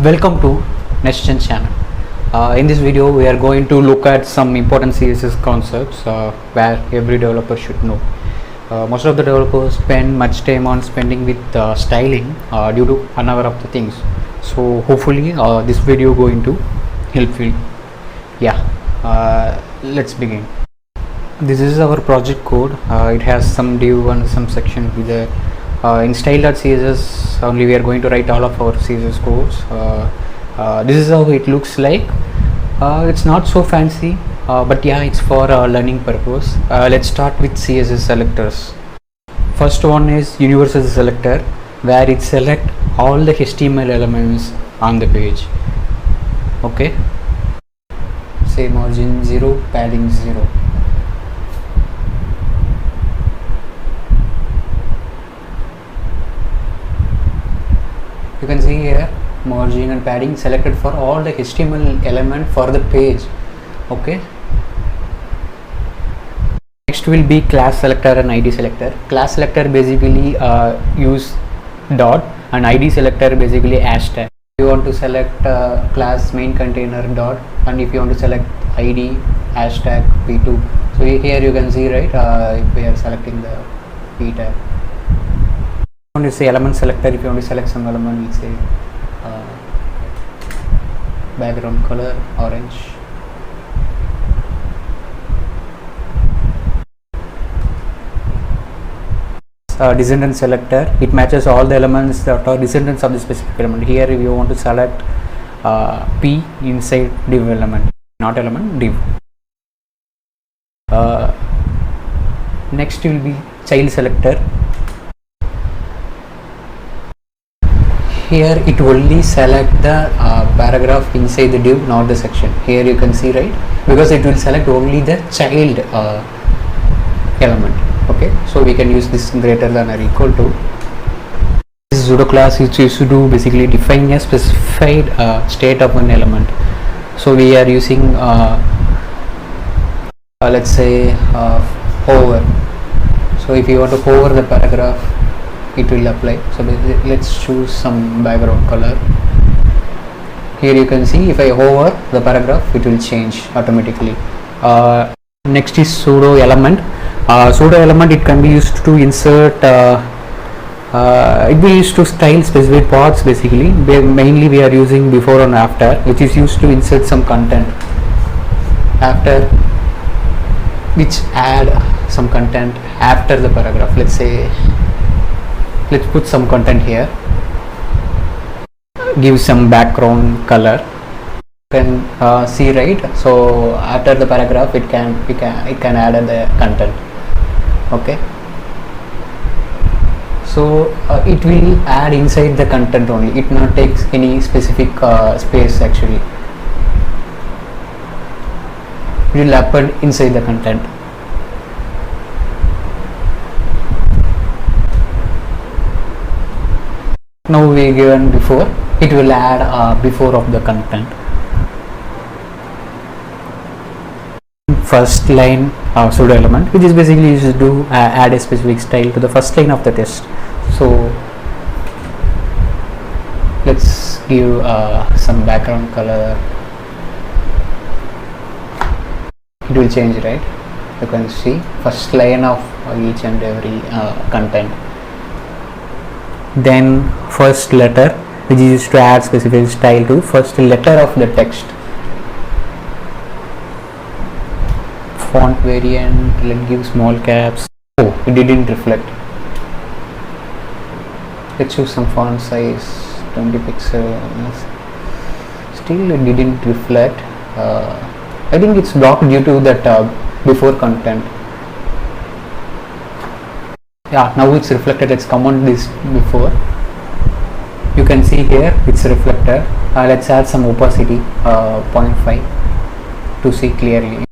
Welcome to NextGen channel. In this video we are going to look at some important CSS concepts where every developer should know. Most of the developers spend much time on spending with styling due to unaware of the things. So hopefully this video going to help you. Let's begin. This is our project code. It has some div and some section with the in style.css only we are going to write all of our CSS codes. This is how it looks like. It's not so fancy, but yeah, it's for learning purpose. Let's start with CSS selectors. First one is universal selector, where it select all the HTML elements on the page. Okay, say margin 0, padding 0. You can see here margin and padding selected for all the HTML element for the page. Okay, next will be class selector and ID selector. Class selector basically use dot and ID selector basically hashtag. If you want to select class main container dot, and if you want to select ID hashtag p2. So here you can see, right, if we are selecting the p tag. You say element selector. If you want to select some element, we'll say background color orange. Descendant selector, it matches all the elements that are descendants of the specific element. Here if you want to select p inside div element, not element, div. Next will be child selector. Here it only select the paragraph inside the div, not the section. Here you can see, right, because it will select only the child element. Okay, so we can use this greater than or equal to. This pseudo class is used to basically define a specified state of an element. So we are using let's say hover. So if you want to hover the paragraph, it will apply. So let's choose some background color. Here you can see if I hover the paragraph, it will change automatically. Next is pseudo element. Pseudo element, it can be used to insert it be used to style specific parts. Basically mainly we are using before and after, which is used to insert some content after, which add some content after the paragraph. Let's say let's put some content here, give some background color. You can see, right, so after the paragraph it can add the content. Okay, so it will add inside the content only, it not takes any specific space. Actually it will happen inside the content. Now we given before, it will add before of the content. First line pseudo element, which is basically used to add a specific style to the first line of the text. So let's give some background color. It will change, right? You can see first line of each and every content. Then first letter, which is used to add specific style to first letter of the text. Font variant, let's give small caps. Oh, it didn't reflect. Let's choose some font size 20 pixels. Still it didn't reflect. I think it's blocked due to that before content. Yeah, now it's reflected. Let's comment this before. You can see here it's reflected. Let's add some opacity 0.5 to see clearly.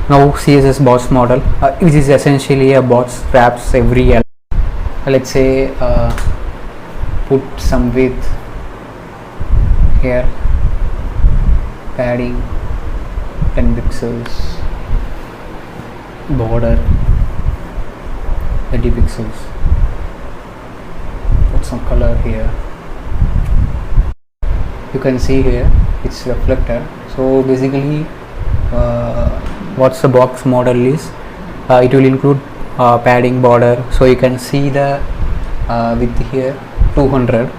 Now CSS Boss Model, which is essentially a box wraps every element. Let's say put some width here, padding 10 pixels, border 30 pixels. Put some color here. You can see here it's reflected. So basically what's the box model is, it will include padding, border. So you can see the width here 200.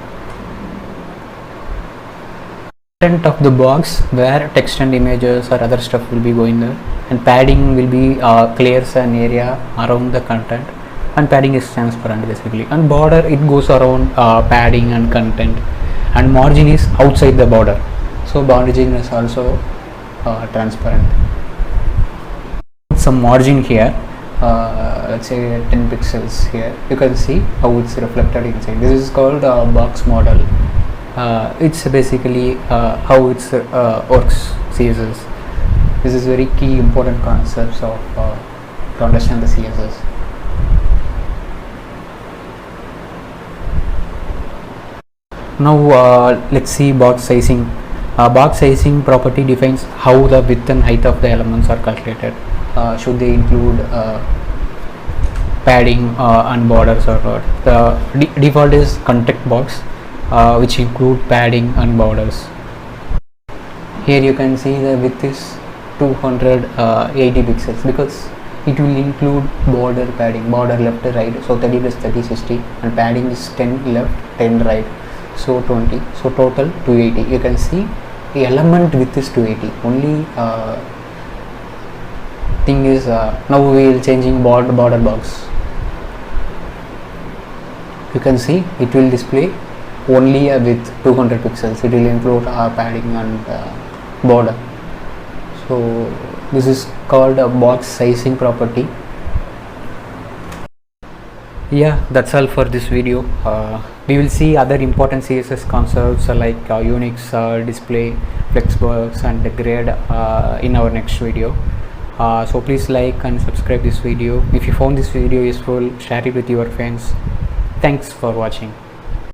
Content of the box where text and images or other stuff will be going there, and padding will be clears an area around the content, and padding is transparent basically, and border it goes around padding and content, and margin is outside the border, so margin is also transparent. Some margin here, let's say 10 pixels here. You can see how it's reflected inside. This is called box model. It's basically how it works CSS. This is very key important concepts of to understand the CSS. Now let's see box sizing. Box sizing property defines how the width and height of the elements are calculated. Should they include padding and borders or not? The default is context box, which include padding and borders. Here you can see the width is 280 pixels because it will include border padding, border left to right, so 30 plus 30 60, and padding is 10 left 10 right, so 20, so total 280. You can see the element width is 280. Only thing is now we will changing border box. You can see it will display only with 200 pixels. It will include padding and border. So this is called a box sizing property. Yeah, that's all for this video. We will see other important CSS concepts like Unix, display, flexbox and grid in our next video. So please like and subscribe this video. If you found this video useful, share it with your friends. Thanks for watching.